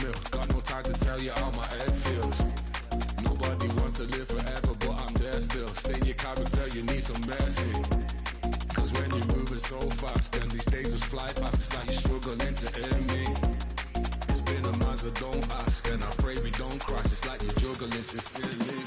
treadmill. Got no time to tell you how my head feels. Nobody wants to live forever, but I'm there still. Stay in your character, you need some mercy. Cause when you're moving so fast, and these days just fly past, it's like you're struggling to hear me. It's been a month, so don't ask, and I pray we don't crash. It's like you're juggling sincerely.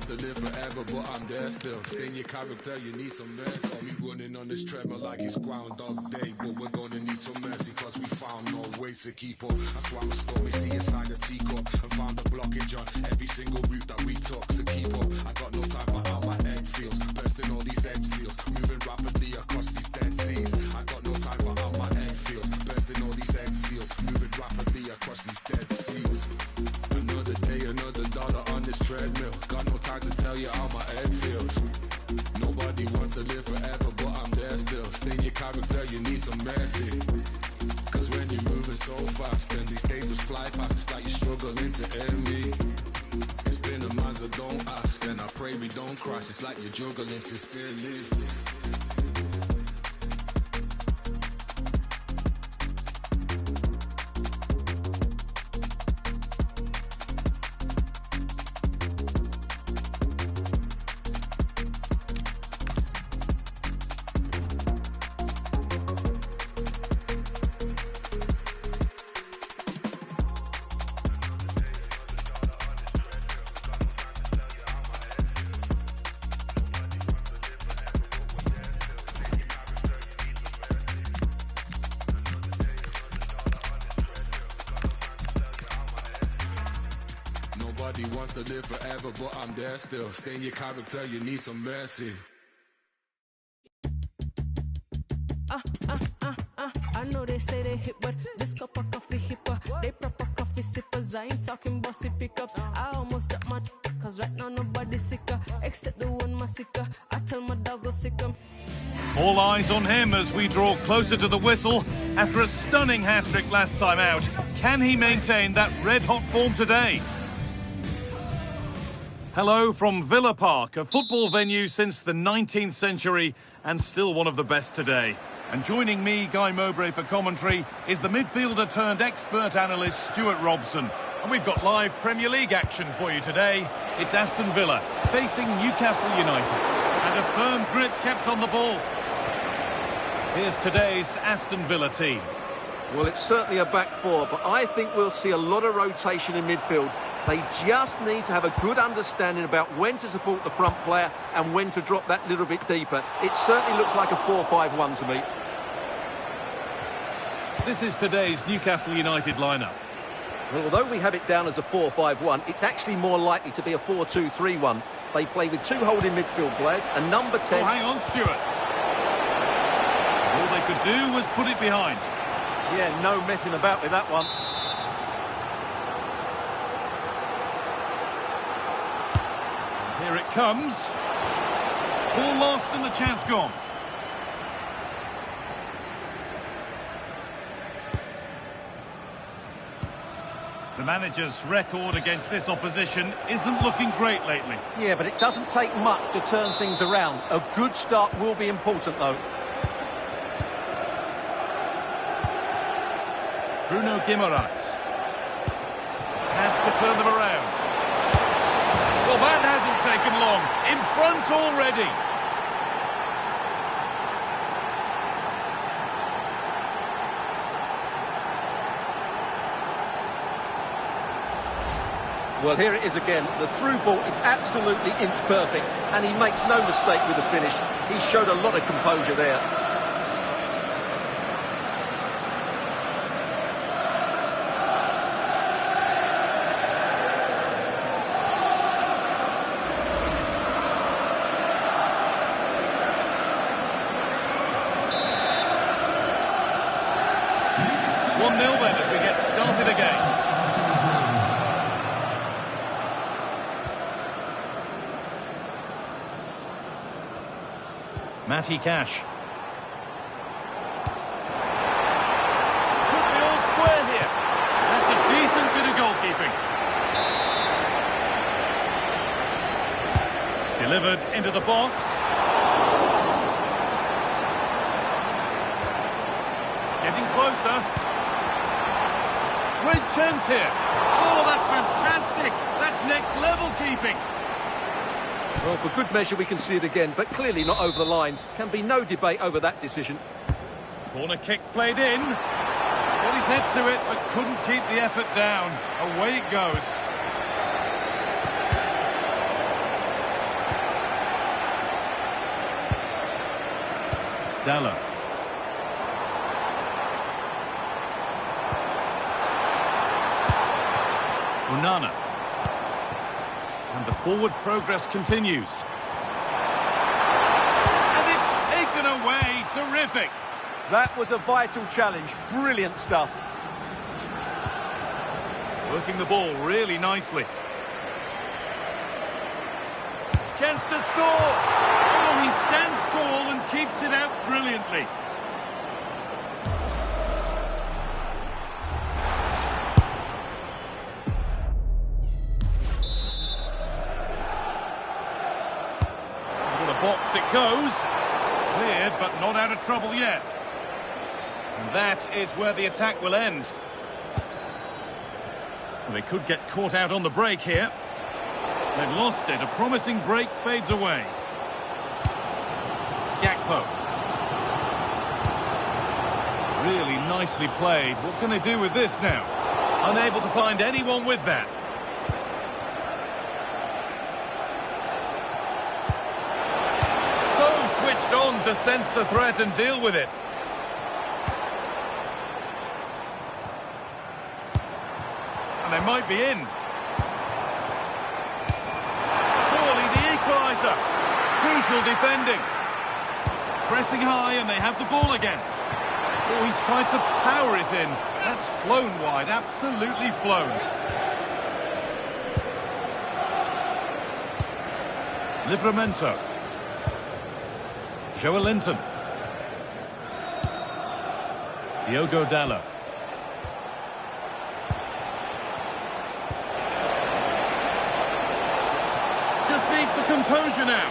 To live forever, but I'm there still. Stay in your character, you need some mercy. Saw me running on this treadmill like it's Groundhog Day, but we're gonna need some mercy, cause we found no ways to keep up. I swam a storm, we see inside the teacup, and found a blockage on every single route that we took. So keep up, I got no time for how my head feels. Bursting all these egg seals, moving rapidly across these dead seas. I got no time for how my head feels. Bursting all these egg seals, moving rapidly across these dead seas. Another day, another dollar on this treadmill. Got no time to tell you how my head feels. Nobody wants to live forever, but I'm there still. Stay in your character, you need some mercy. Cause when you're moving so fast, and these days just fly past, it's like you're struggling to hear me. It's been a month, so don't ask, and I pray we don't crash. It's like you're juggling sincerely. Nobody wants to live forever, but I'm there still. Stay in your character, you need some mercy. I know they say they hip, but this cup of coffee hipper. They proper coffee sippers. I ain't talking bossy pickups. I almost dropped my cause right now nobody's sicker except the one my sicker. I tell my dogs go sick 'em. All eyes on him as we draw closer to the whistle. After a stunning hat-trick last time out, can he maintain that red-hot form today? Hello from Villa Park, a football venue since the 19th century and still one of the best today. And joining me, Guy Mowbray, for commentary is the midfielder turned expert analyst Stuart Robson. And we've got live Premier League action for you today. It's Aston Villa facing Newcastle United. And a firm grip kept on the ball. Here's today's Aston Villa team. Well, it's certainly a back four, but I think we'll see a lot of rotation in midfield. They just need to have a good understanding about when to support the front player and when to drop that little bit deeper. It certainly looks like a 4-5-1 to me. This is today's Newcastle United lineup. Well, although we have it down as a 4-5-1, it's actually more likely to be a 4-2-3-1. They play with two holding midfield players, and number 10... Oh, hang on, Stuart. All they could do was put it behind. Yeah, no messing about with that one. Here it comes. Ball lost and the chance gone. The manager's record against this opposition isn't looking great lately. Yeah, but it doesn't take much to turn things around. A good start will be important, though. Bruno Guimaraes has to turn them around. Well, that hasn't taken long. In front already. Well, here it is again. The through ball is absolutely inch perfect, and he makes no mistake with the finish. He showed a lot of composure there. Then as we get started again. Matty Cash. Delivered into the box. Getting closer. Great chance here. Oh, that's fantastic. That's next level keeping. Well, for good measure, we can see it again, but clearly not over the line. Can be no debate over that decision. Corner kick played in. Got his head to it, but couldn't keep the effort down. Away it goes. Dallo. Onana. And the forward progress continues. And it's taken away. Terrific. That was a vital challenge. Brilliant stuff. Working the ball really nicely. Chance to score. Oh, he stands tall and keeps it out brilliantly. Into the box it goes. Cleared, but not out of trouble yet. And that is where the attack will end. Well, they could get caught out on the break here. They've lost it. A promising break fades away. Gakpo. Really nicely played. What can they do with this now? Unable to find anyone with that. So switched on to sense the threat and deal with it. And they might be in. Surely the equaliser. Crucial defending. Pressing high and they have the ball again. Oh, he tried to power it in. That's flown wide, absolutely flown. Livramento. Joelinton. Diogo Dallo. Just needs the composure now.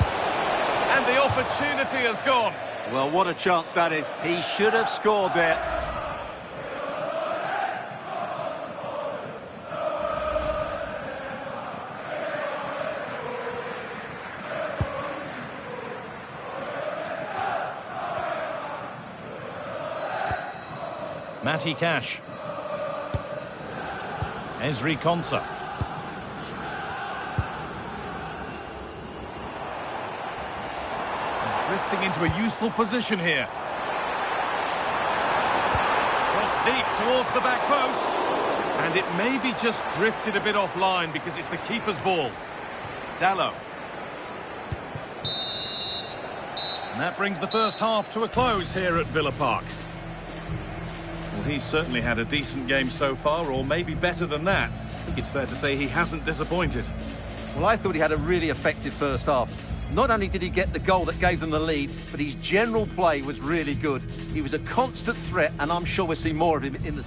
And the opportunity has gone. Well, what a chance that is. He should have scored there. Matty Cash. Ezri Konsa. Drifting into a useful position here. Cross deep towards the back post. And it may be just drifted a bit offline because it's the keeper's ball. Dallo. And that brings the first half to a close here at Villa Park. Well, he's certainly had a decent game so far, or maybe better than that. I think it's fair to say he hasn't disappointed. Well, I thought he had a really effective first half. Not only did he get the goal that gave them the lead, but his general play was really good. He was a constant threat, and I'm sure we'll see more of him in the...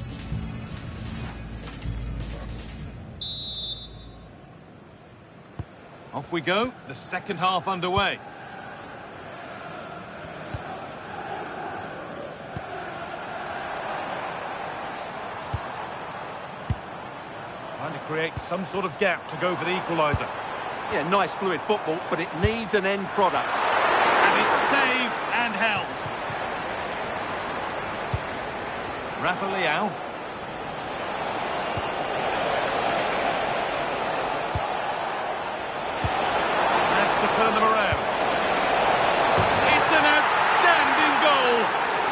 Off we go, the second half underway. Trying to create some sort of gap to go for the equaliser. Yeah, nice fluid football, but it needs an end product. And it's saved and held. Rafa Leao. Has to turn them around. It's an outstanding goal.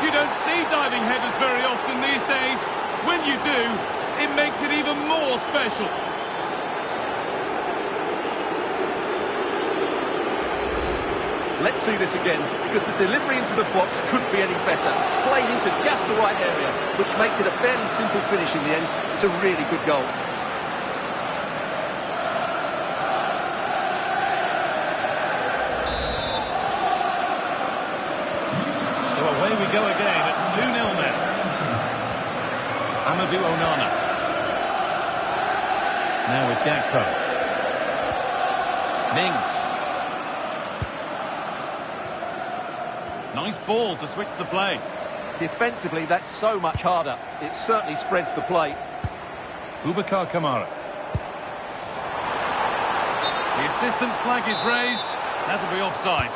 You don't see diving headers very often these days. When you do, it makes it even more special. Let's see this again, because the delivery into the box couldn't be any better. Played into just the right area, which makes it a fairly simple finish in the end. It's a really good goal. So away we go again at 2-0 now. Amadou Onana. Now with Gakpo. Mings. Nice ball to switch the play. Defensively, that's so much harder. It certainly spreads the play. Boubacar Kamara. The assistant's flag is raised. That'll be offside.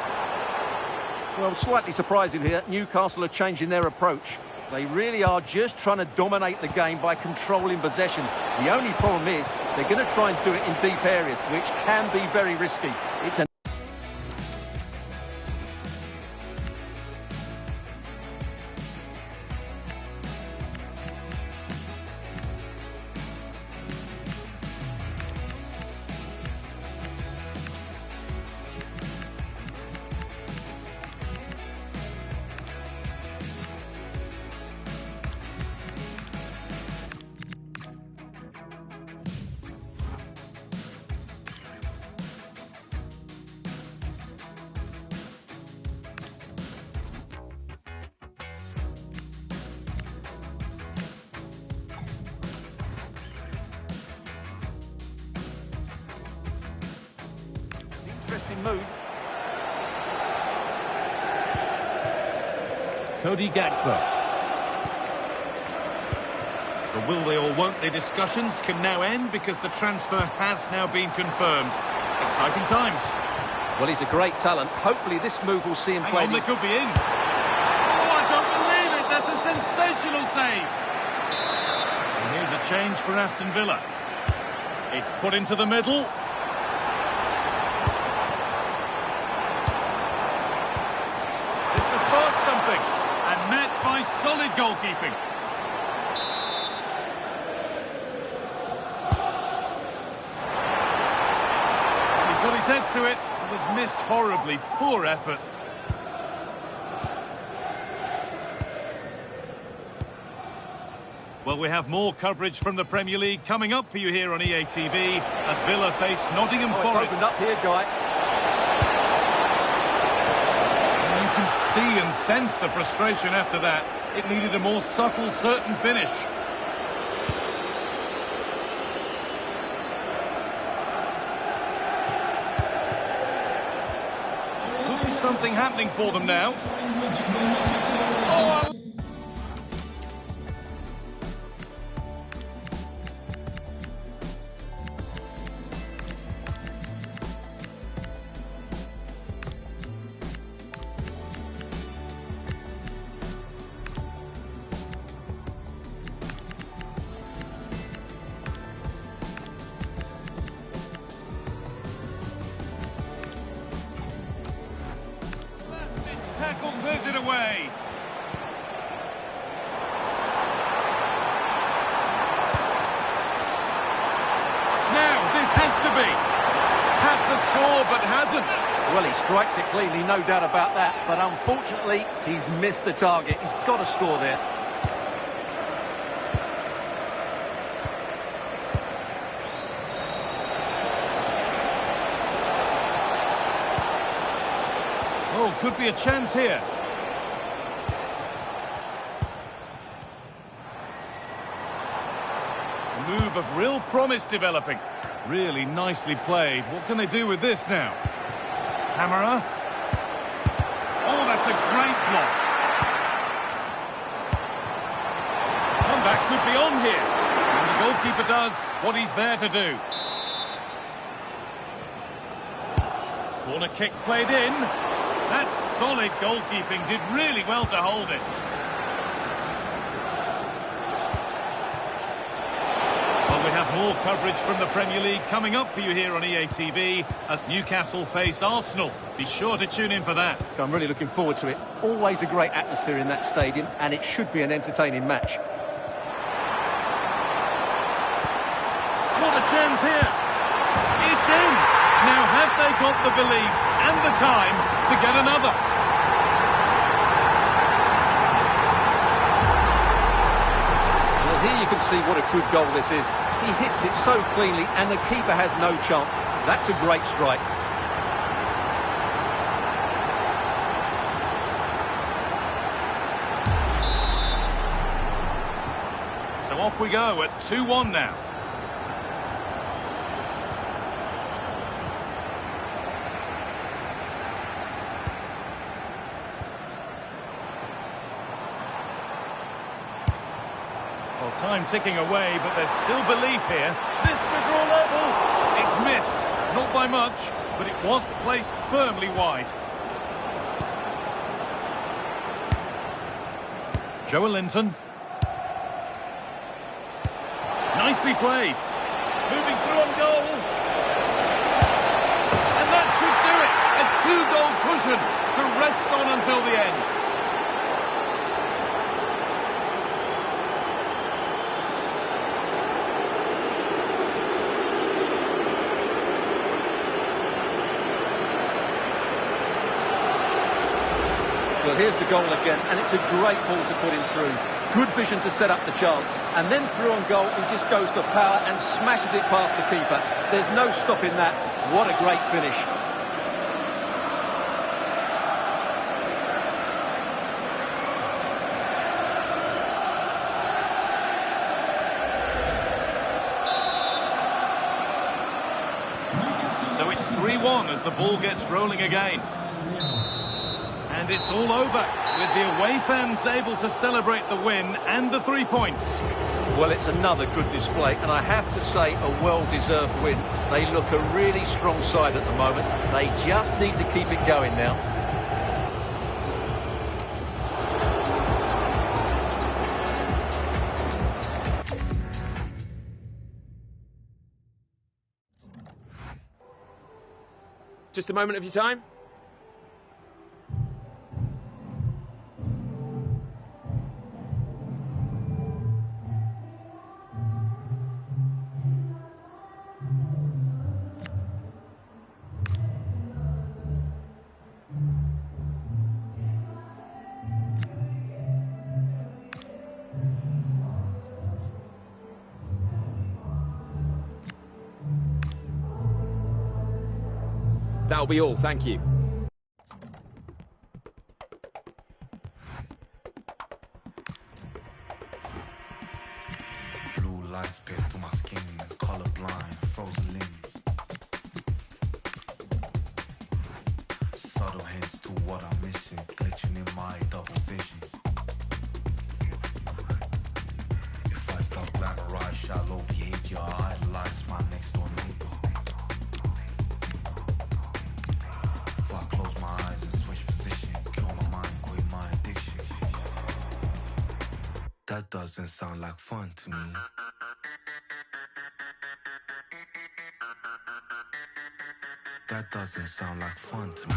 Well, slightly surprising here. Newcastle are changing their approach. They really are just trying to dominate the game by controlling possession. The only problem is they're going to try and do it in deep areas, which can be very risky. It's an interesting move. Cody Gakpo. The will they or won't they discussions can now end because the transfer has now been confirmed. Exciting times. Well, he's a great talent. Hopefully this move will see him play. They could be in. Oh, I don't believe it. That's a sensational save. And here's a change for Aston Villa. It's put into the middle. This to spark something. And met by solid goalkeeping. He put his head to it. It was missed horribly. Poor effort. Well, we have more coverage from the Premier League coming up for you here on EA TV as Villa face Nottingham Forest. It's opened up here, Guy. You can see and sense the frustration after that. It needed a more subtle, certain finish. Could be something happening for them now. Oh, tackle clears it away. Now, this has to be. Had to score, but hasn't. Well, he strikes it cleanly, no doubt about that. But unfortunately, he's missed the target. He's got to score there. Oh, could be a chance here. A move of real promise developing. Really nicely played. What can they do with this now? Camera. Oh, that's a great block. Comeback could be on here. And the goalkeeper does what he's there to do. Corner kick played in. That's solid goalkeeping. Did really well to hold it. Well, we have more coverage from the Premier League coming up for you here on EA TV as Newcastle face Arsenal. Be sure to tune in for that. I'm really looking forward to it. Always a great atmosphere in that stadium, and it should be an entertaining match. What a chance here. It's in. Now, have they got the belief and the time to get another? Well, here you can see what a good goal this is. He hits it so cleanly, and the keeper has no chance. That's a great strike. So off we go at 2-1 now. Well, time ticking away, but there's still belief here. This to draw level. It's missed, not by much, but it was placed firmly wide. Joelinton. Nicely played. Moving through on goal. And that should do it. A two-goal cushion to rest on until the end. Well, here's the goal again, and it's a great ball to put him through. Good vision to set up the chance. And then through on goal, he just goes to power and smashes it past the keeper. There's no stopping that. What a great finish. So it's 3-1 as the ball gets rolling again. And it's all over, with the away fans able to celebrate the win and the 3 points. Well, it's another good display, and I have to say a well-deserved win. They look a really strong side at the moment. They just need to keep it going now. Just a moment of your time. That'll be all, thank you. Blue lights pierce through my skin, colorblind, frozen limb. Subtle hints to what I'm missing, glitching in my double vision. If I stop glamorize shallow behavior, I idolize my next door neighbor. Close my eyes and switch position, kill my mind, quit my addiction. That doesn't sound like fun to me. That doesn't sound like fun to me.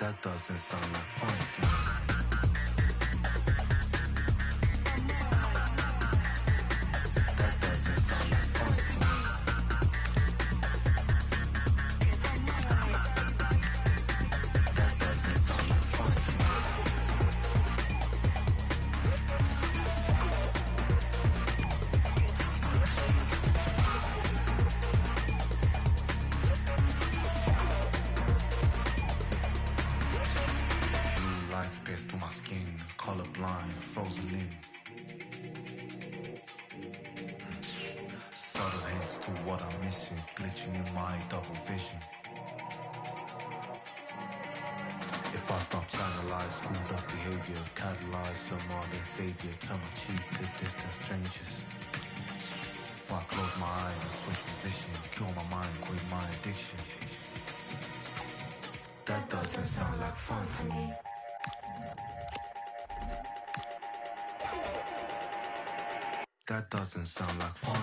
That doesn't sound like fun to me. That doesn't sound like fun to me. That doesn't sound like fun to me. Lights pierce through my skin, colorblind, frozen limb. Subtle hints to what I'm missing, glitching in my double vision. If I stop channelize, screwed up behavior, catalyze some modern savior, turn my cheeks to distant strangers. If I close my eyes and switch position, kill my mind, quit my addiction. That doesn't sound like fun to me. That doesn't sound like fun.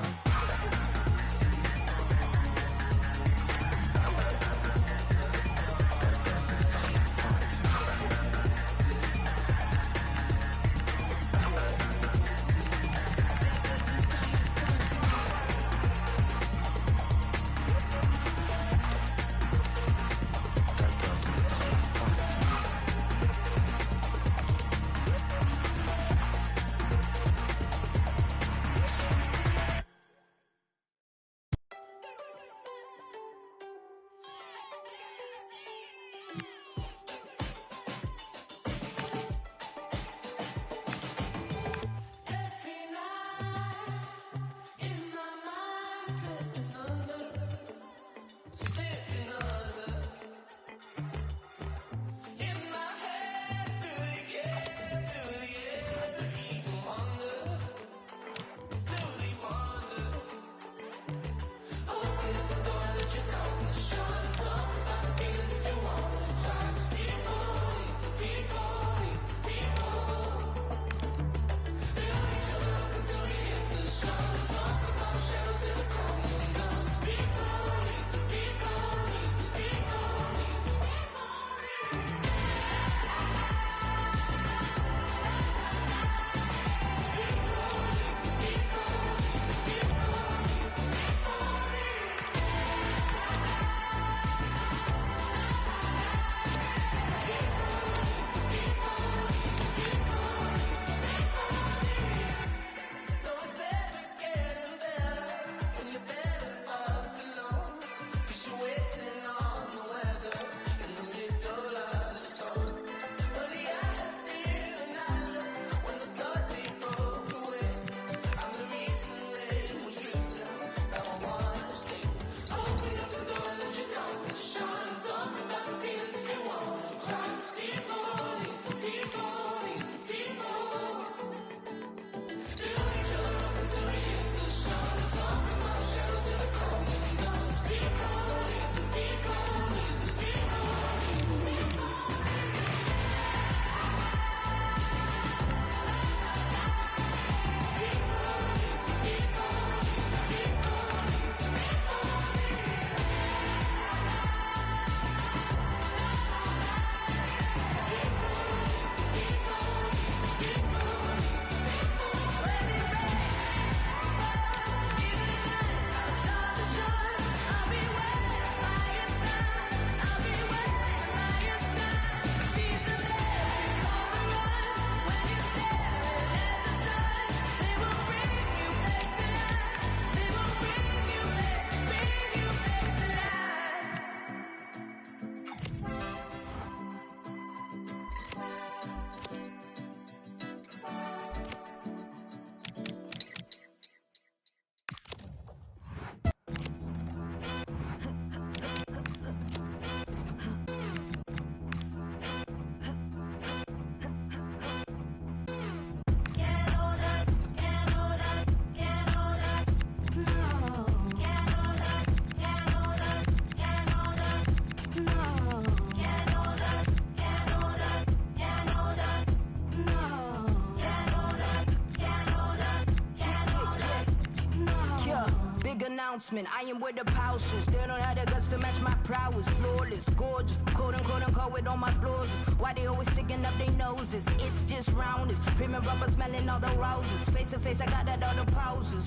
Big announcement, I am where the pouches. They don't have the guts to match my prowess. Flawless, gorgeous, quote unquote with all my flaws. Why they always sticking up their noses? It's just roundness. Premium rubber smelling all the roses. Face to face, I got that all the pauses.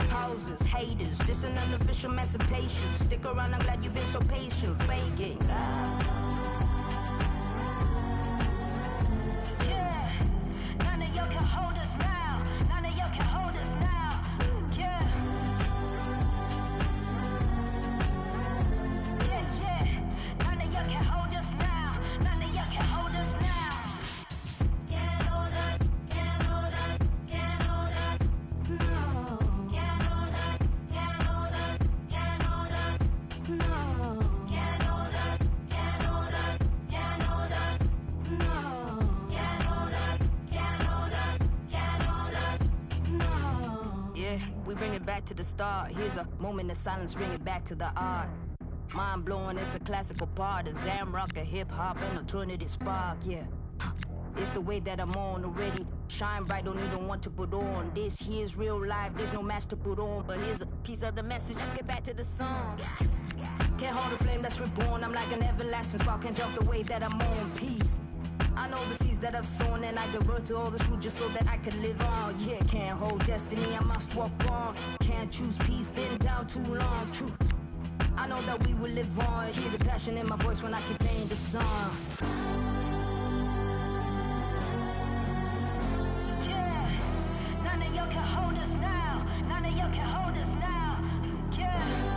Haters, this an unofficial emancipation. Stick around, I'm glad you've been so patient. Faking. To the start, here's a moment of silence, bring it back to the art. Mind blowing, it's a classical part of Zam rock, a hip hop, and alternative spark, yeah. It's the way that I'm on already. Shine bright, don't even want to put on. This here's real life, there's no match to put on. But here's a piece of the message, let's get back to the song. Can't hold the flame that's reborn, I'm like an everlasting spark. Can't jump the way that I'm on, peace. I know the seeds that I've sown, and I give birth to all this fruit just so that I can live on. Yeah, can't hold destiny, I must walk on. Can't choose peace, been down too long. True, I know that we will live on. Hear the passion in my voice when I keep playing the song. Yeah, none of y'all can hold us now. None of y'all can hold us now. Yeah.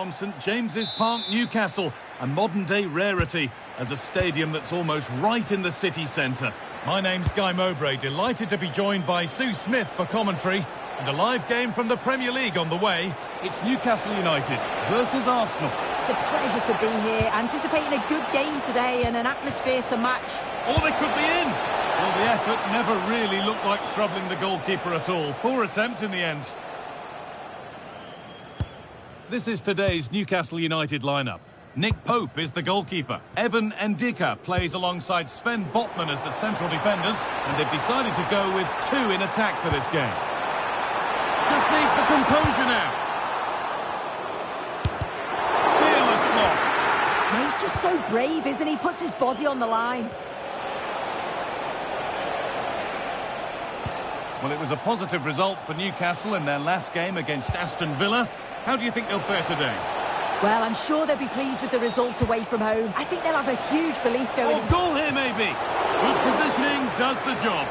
from St James's Park, Newcastle, a modern-day rarity as a stadium that's almost right in the city centre. My name's Guy Mowbray, delighted to be joined by Sue Smith for commentary, and a live game from the Premier League on the way. It's Newcastle United versus Arsenal. It's a pleasure to be here, anticipating a good game today and an atmosphere to match. Or they could be in. Well, the effort never really looked like troubling the goalkeeper at all. Poor attempt in the end. This is today's Newcastle United lineup. Nick Pope is the goalkeeper. Evan Ndika plays alongside Sven Botman as the central defenders, and they've decided to go with two in attack for this game. Just needs the composure now. Fearless block. Yeah, he's just so brave, isn't he? Puts his body on the line. Well, it was a positive result for Newcastle in their last game against Aston Villa. How do you think they'll fare today? Well, I'm sure they'll be pleased with the result away from home. I think they'll have a huge belief going. Oh, goal here maybe. Good positioning does the job.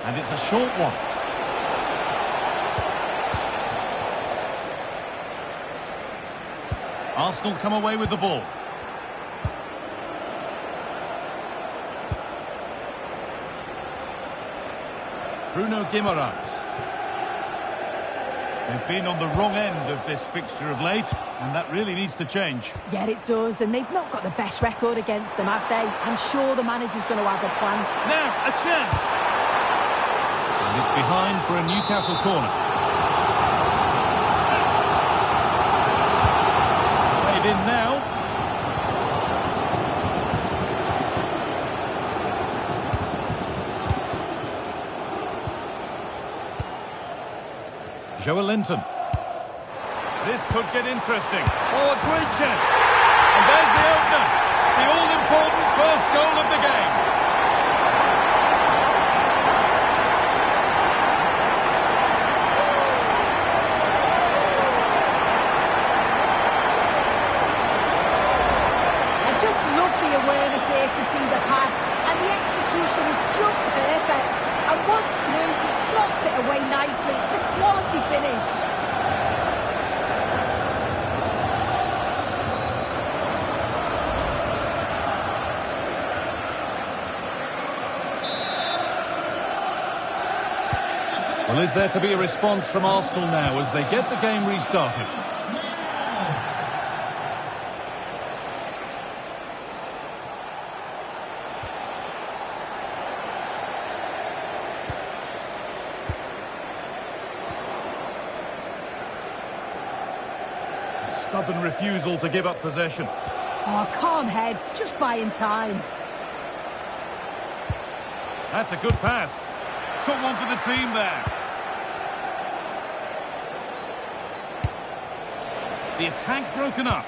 And it's a short one. Arsenal come away with the ball. Bruno Guimaraes. They've been on the wrong end of this fixture of late, and that really needs to change. Yeah, it does, and they've not got the best record against them, have they? I'm sure the manager's going to have a plan. Now, a chance! And it's behind for a Newcastle corner. It's played in now. Joe Linton. This could get interesting. Oh, a great chance. And there's the opener. The all-important first goal of the game. I just love the awareness here to see the pass, and the execution is just perfect. And once through, he slots it away nicely. It's a quality finish. Well, is there to be a response from Arsenal now as they get the game restarted? Stubborn refusal to give up possession. Oh, calm head, just buying time. That's a good pass. Someone for the team there. The attack broken up.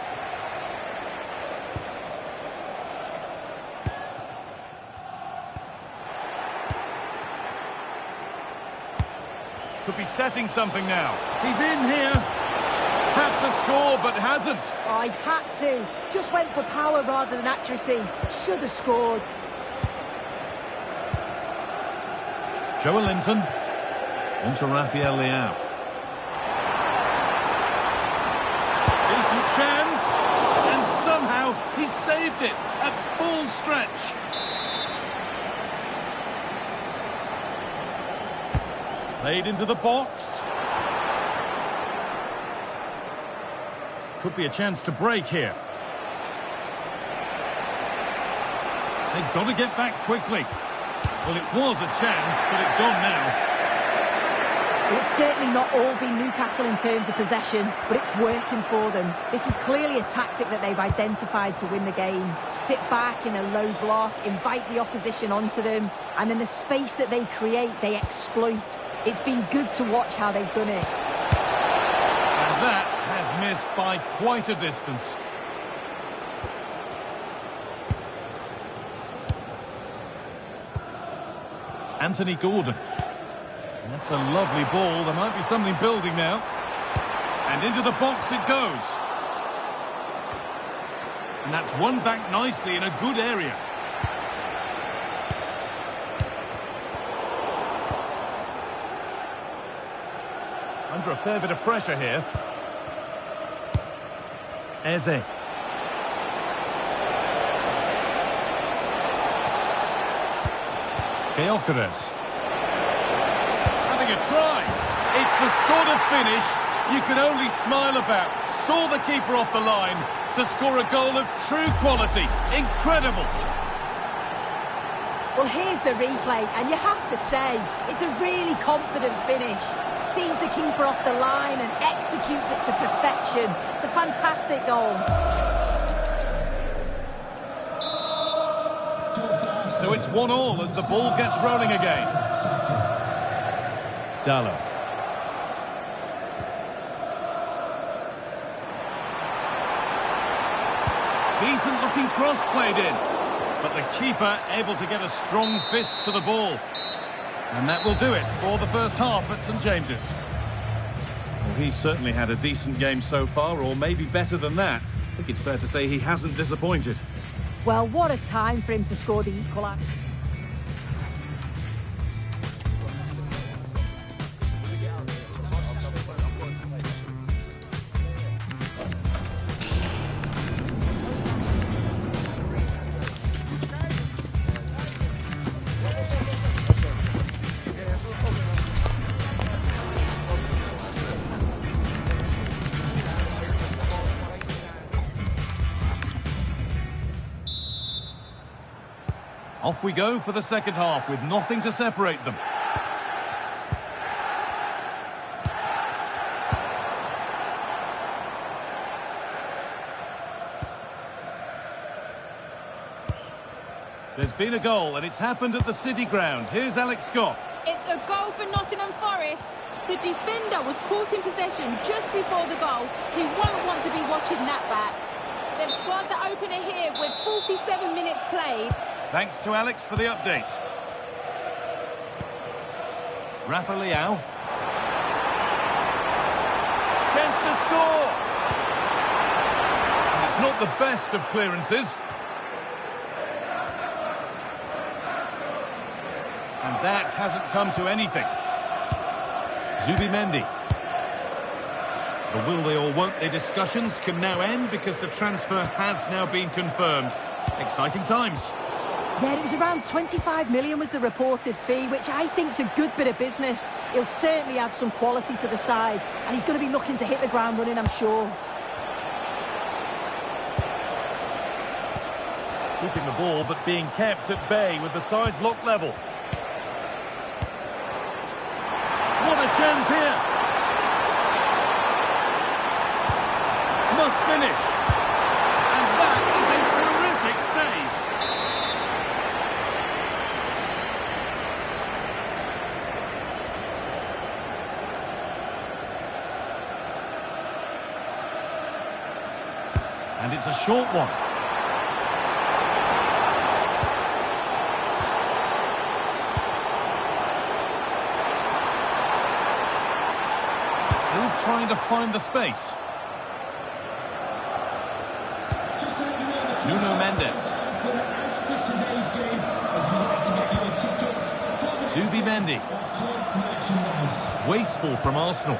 Could be setting something now. He's in here. Had to score, but hasn't. Oh, he had to. Just went for power rather than accuracy. Should have scored. Joe Linton. On to Rafael Leao. Decent chance. And somehow he saved it at full stretch. Played into the box. Could be a chance to break here. They've got to get back quickly. Well, it was a chance, but it's gone now. It's certainly not all been Newcastle in terms of possession, but it's working for them. This is clearly a tactic that they've identified to win the game. Sit back in a low block, invite the opposition onto them, and in the space that they create, they exploit. It's been good to watch how they've done it. And that has missed by quite a distance. Anthony Gordon. That's a lovely ball. There might be something building now. And into the box it goes. And that's won back nicely in a good area. Under a fair bit of pressure here. Eze. Gyökeres. Having a try. It's the sort of finish you can only smile about. Saw the keeper off the line to score a goal of true quality. Incredible. Well, here's the replay, and you have to say, it's a really confident finish. Sees the keeper off the line and executes it to perfection. It's a fantastic goal. So it's 1-1 as the ball gets rolling again. Dallo. Decent looking cross played in. But the keeper able to get a strong fist to the ball. And that will do it for the first half at St James's. Well, he's certainly had a decent game so far, or maybe better than that. I think it's fair to say he hasn't disappointed. Well, what a time for him to score the equaliser. Off we go for the second half with nothing to separate them. There's been a goal and it's happened at the City Ground. Here's Alex Scott. It's a goal for Nottingham Forest. The defender was caught in possession just before the goal. He won't want to be watching that back. They've scored the opener here with 47 minutes played. Thanks to Alex for the update. Rafa Leao. Chance to score! And it's not the best of clearances. And that hasn't come to anything. Zubimendi. The will they or won't they discussions can now end because the transfer has now been confirmed. Exciting times. Yeah, it was around 25 million was the reported fee, which I think's a good bit of business. He'll certainly add some quality to the side, and he's going to be looking to hit the ground running, I'm sure. Keeping the ball, but being kept at bay with the sides locked level. What a chance here! Must finish. And that is a terrific save. And it's a short one. Still trying to find the space. Nuno Mendes. Zubimendi. Wasteful from Arsenal.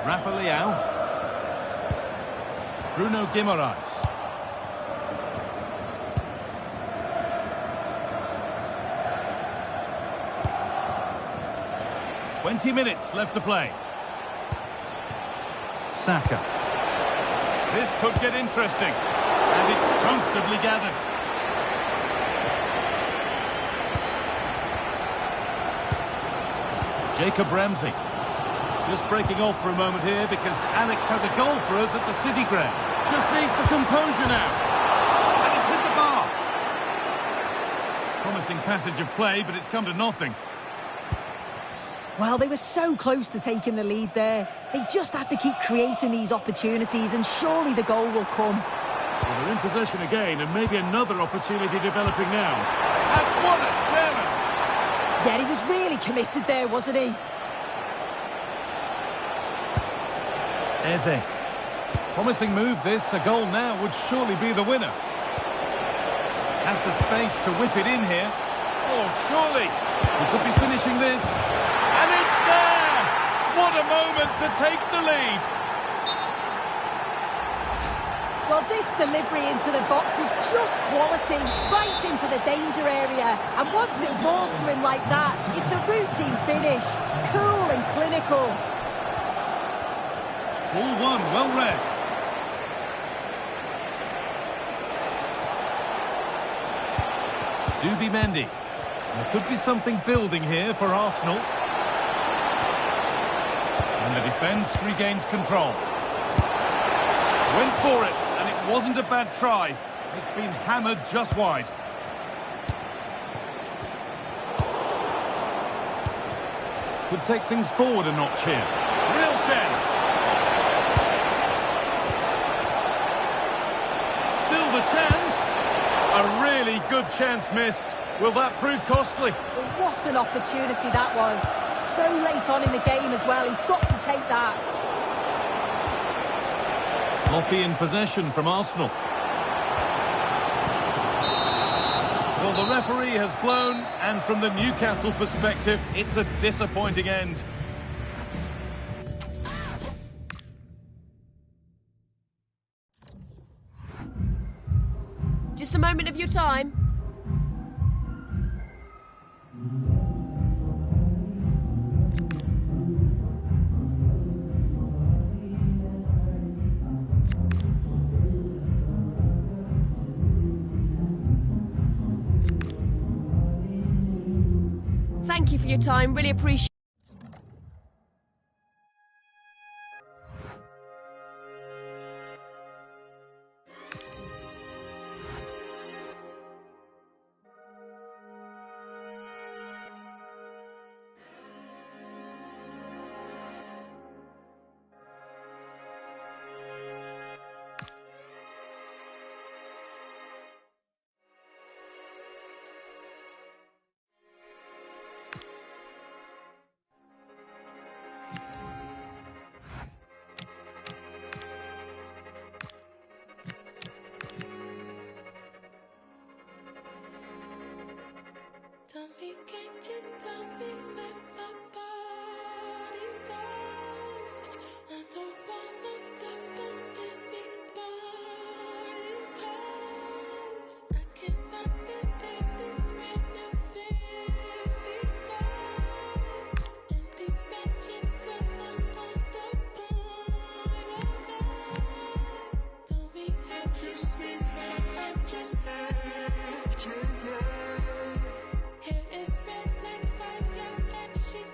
Rafa Leao. Bruno Guimaraes. "20 minutes left to play. Saka. This could get interesting. And it's comfortably gathered. Jacob Ramsey. Just breaking off for a moment here because Alex has a goal for us at the City Ground. Just needs the composure now. And it's hit the bar. Promising passage of play, but it's come to nothing. Well, they were so close to taking the lead there. They just have to keep creating these opportunities and surely the goal will come. Well, they're in possession again, and maybe another opportunity developing now. And what a challenge! Yeah, he was really committed there, wasn't he? Eze. Promising move this. A goal now would surely be the winner. Has the space to whip it in here. Oh, surely. He could be finishing this. And it's there! What a moment to take the lead. Well, this delivery into the box is just quality, right into the danger area. And once it falls to him like that, it's a routine finish. Cool and clinical. Ball one, well read. Zubimendi. There could be something building here for Arsenal. And the defence regains control. Went for it, and it wasn't a bad try. It's been hammered just wide. Could take things forward a notch here. Real chance. Still the chance. A really good chance missed. Will that prove costly? Well, what an opportunity that was. So late on in the game as well. He's got to take that. Sloppy in possession from Arsenal. Well, the referee has blown, and from the Newcastle perspective, it's a disappointing end. Just a moment of your time. Thank you for your time, really appreciate it. Tell me, can you tell me where my body goes? I don't wanna step on anybody's toes. I cannot be in this magnificent these clothes. And these matching clothes fell on the borderline. Tell me, have you seen that? I just met you. Hair is red like fire and she's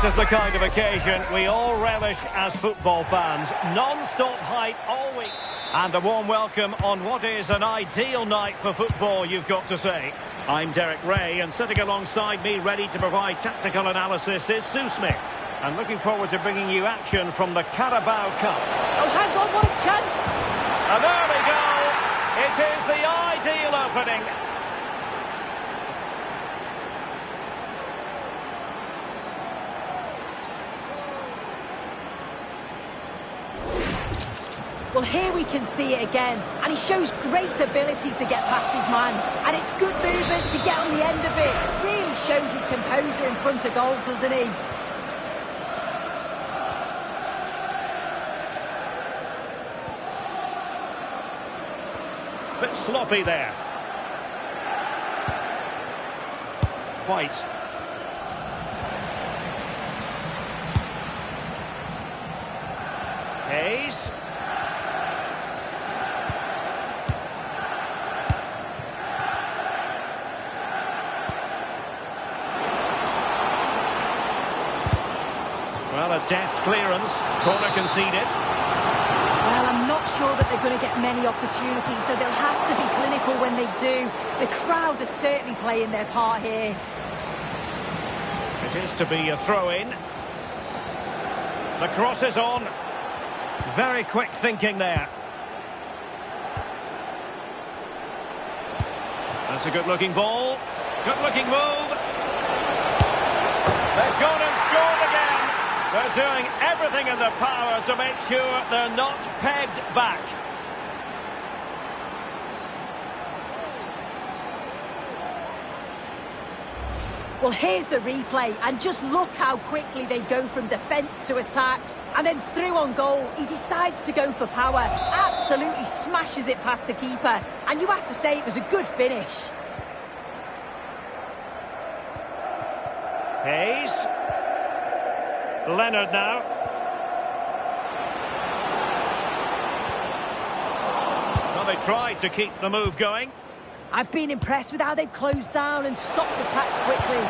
is the kind of occasion we all relish as football fans. Non-stop hype all week. And a warm welcome on what is an ideal night for football, you've got to say. I'm Derek Ray, and sitting alongside me ready to provide tactical analysis is Sue Smith. And looking forward to bringing you action from the Carabao Cup. Oh, hang on, what a chance! An early goal. It is the ideal opening. Well, here we can see it again, and he shows great ability to get past his man, and it's good movement to get on the end of it. Really shows his composure in front of goal, doesn't he? Bit sloppy there. White. Hayes. Well, a deft clearance. Corner conceded. Well, I'm not sure that they're going to get many opportunities, so they'll have to be clinical when they do. The crowd are certainly playing their part here. It is to be a throw-in. The cross is on. Very quick thinking there. That's a good-looking ball. Good-looking move. They've gone and scored again. They're doing everything in their power to make sure they're not pegged back. Well, here's the replay, and just look how quickly they go from defence to attack. And then through on goal, he decides to go for power. Absolutely smashes it past the keeper. And you have to say it was a good finish. Hayes. Leonard now. Well, they tried to keep the move going. I've been impressed with how they've closed down and stopped attacks quickly.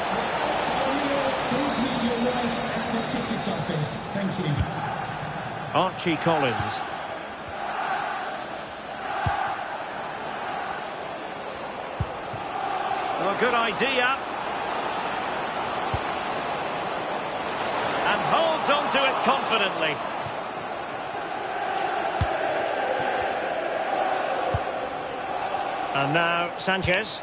Please meet your wife at the ticket office. Thank you. Archie Collins. Well, good idea. And holds on to it confidently. And now Sanchez.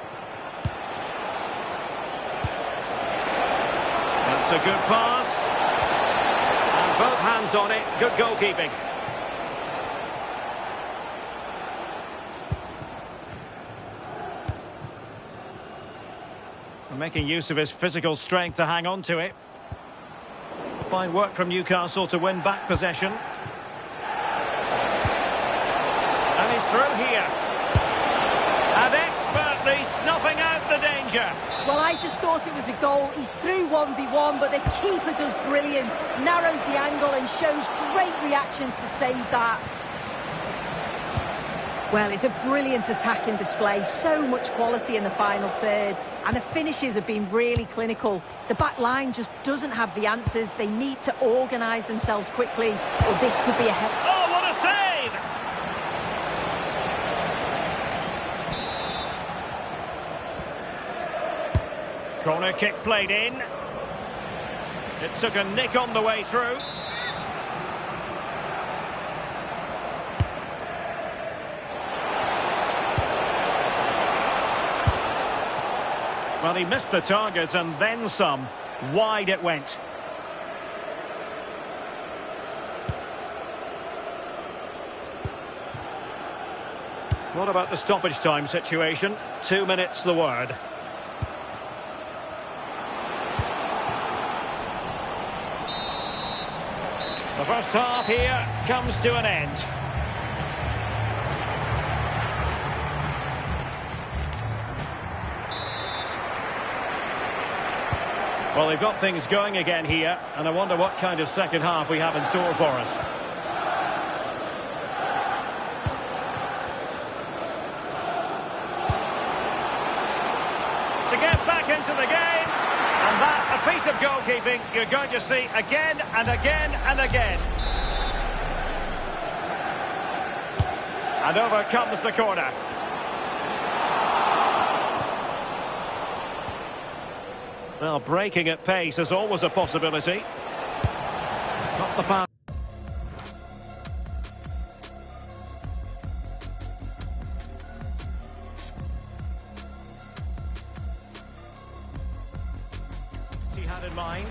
That's a good pass. And both hands on it. Good goalkeeping. And making use of his physical strength to hang on to it. Fine work from Newcastle to win back possession. And he's through here. And expertly snuffing out the danger. Well, I just thought it was a goal. He's through 1v1, but the keeper does brilliant. Narrows the angle and shows great reactions to save that. Well, it's a brilliant attacking display. So much quality in the final third. And the finishes have been really clinical. The back line just doesn't have the answers. They need to organise themselves quickly, or this could be a help. Oh, what a save! Corner kick played in. It took a nick on the way through. Well, he missed the target and then some. Wide it went. What about the stoppage time situation? 2 minutes the word. The first half here comes to an end. Well, they've got things going again here, and I wonder what kind of second half we have in store for us. To get back into the game, and that a piece of goal goalkeeping you're going to see again and again and again. And over comes the corner. Well, breaking at pace is always a possibility. Not the pass. He had in mind.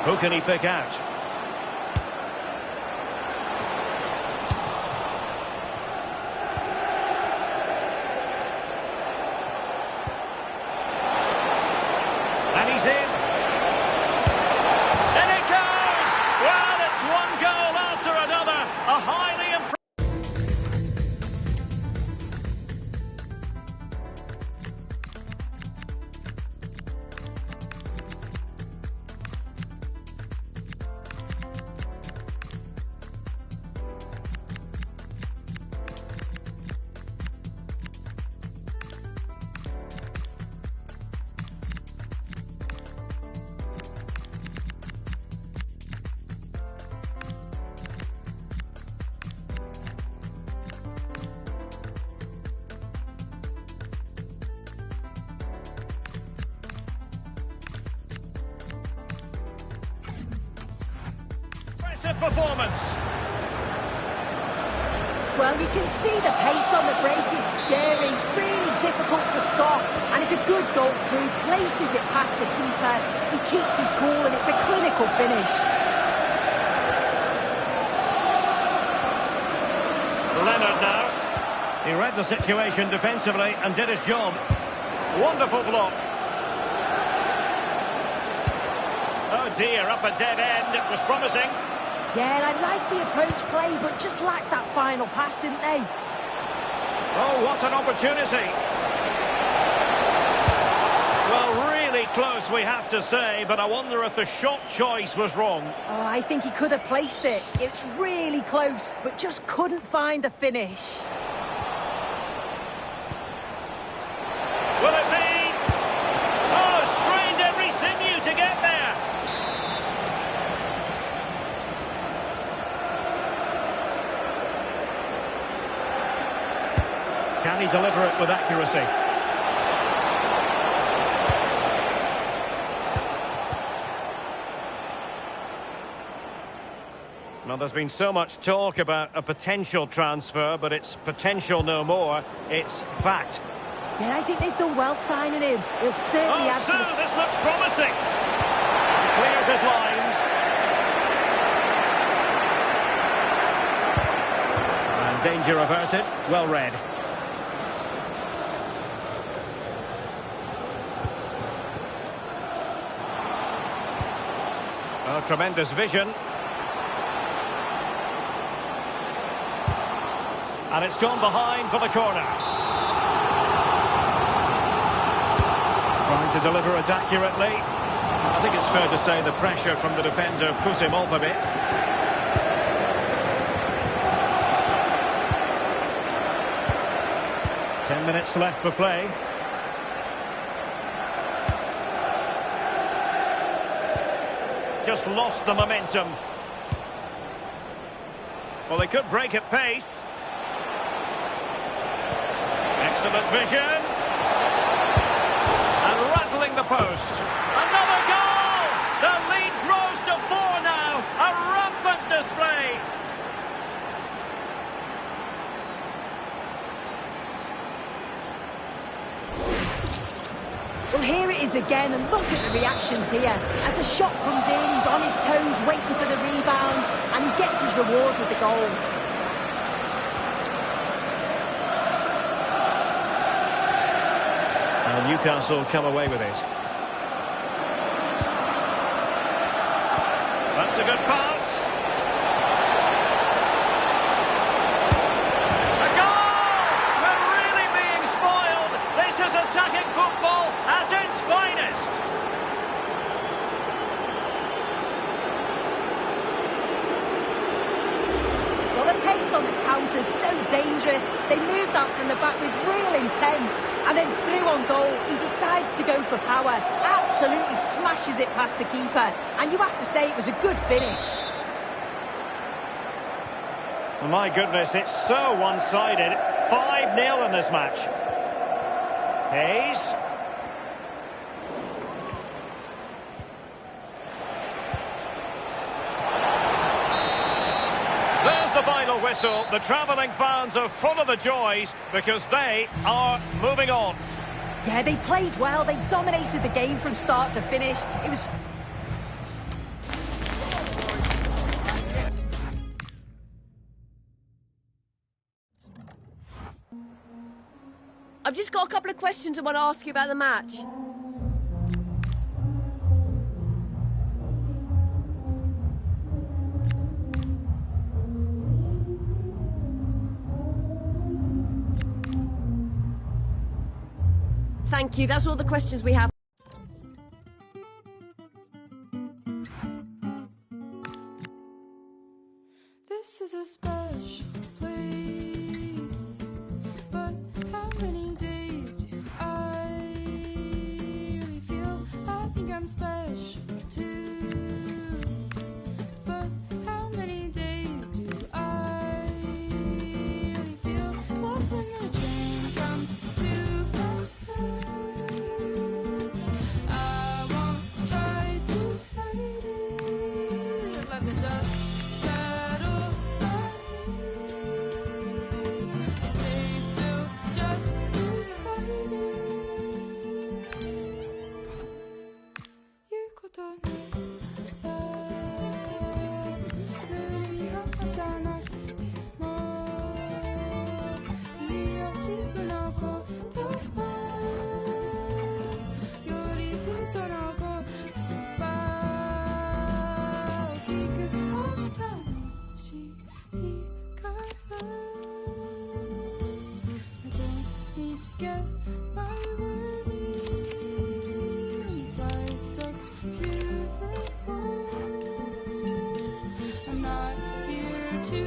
Who can he pick out? And he's in. In it goes! Well, it's one goal after another. A highly impressive... performance. Well, you can see the pace on the break is scary, really difficult to stop, and it's a good goal too. Places it past the keeper, he keeps his cool, and it's a clinical finish. Leonard now. He read the situation defensively and did his job. Wonderful block. Oh dear, up a dead end. It was promising. Yeah, I like the approach play, but just lacked that final pass, didn't they? Oh, what an opportunity. Well, really close, we have to say, but I wonder if the shot choice was wrong. Oh, I think he could have placed it. It's really close, but just couldn't find the finish. Will it be? Oh, strained every sinew to get there. Can he deliver it with accuracy? Well, there's been so much talk about a potential transfer, but it's potential no more. It's fact. Yeah, I think they've done well signing him. He'll certainly add to the... This looks promising. Clears his lines. And danger averted. Well read. Oh, tremendous vision. And it's gone behind for the corner. Trying to deliver it accurately. I think it's fair to say the pressure from the defender put him off a bit. Ten minutes left for play. Just lost the momentum. Well, they could break at pace. Excellent vision. And rattling the post. Another goal! The lead grows to 4 now. A rampant display. Well, here it is again, and look at the reactions here. As the shot comes in, he's on his toes, waiting for the rebound, and he gets his reward with the goal. And Newcastle come away with it. That's a good pass. A goal! We're really being spoiled. This is attacking football at its finest. Well, the pace on the counter's so dangerous. They moved out from the back with real intent. And then through on goal, he decides to go for power. Absolutely smashes it past the keeper. And you have to say it was a good finish. Oh my goodness, it's so one-sided. 5-0 in this match. Hayes. There's the final whistle. The travelling fans are full of the joys because they are moving on. Yeah, they played well. They dominated the game from start to finish. It was... I've just got a couple of questions I want to ask you about the match. Thank you, that's all the questions we have. This is a special place, but how many days do I really feel? I think I'm special too, but how many days do I really feel? Love when the train comes to my stop. I won't try to fight it, let the dust settle on me. Stay still just to spite it. 言うことない無理に話さなくてもいいよ自分のことはより人の言葉を聞く方が楽しいから I don't need to get my word in if I stuck to the wall. I'm not here to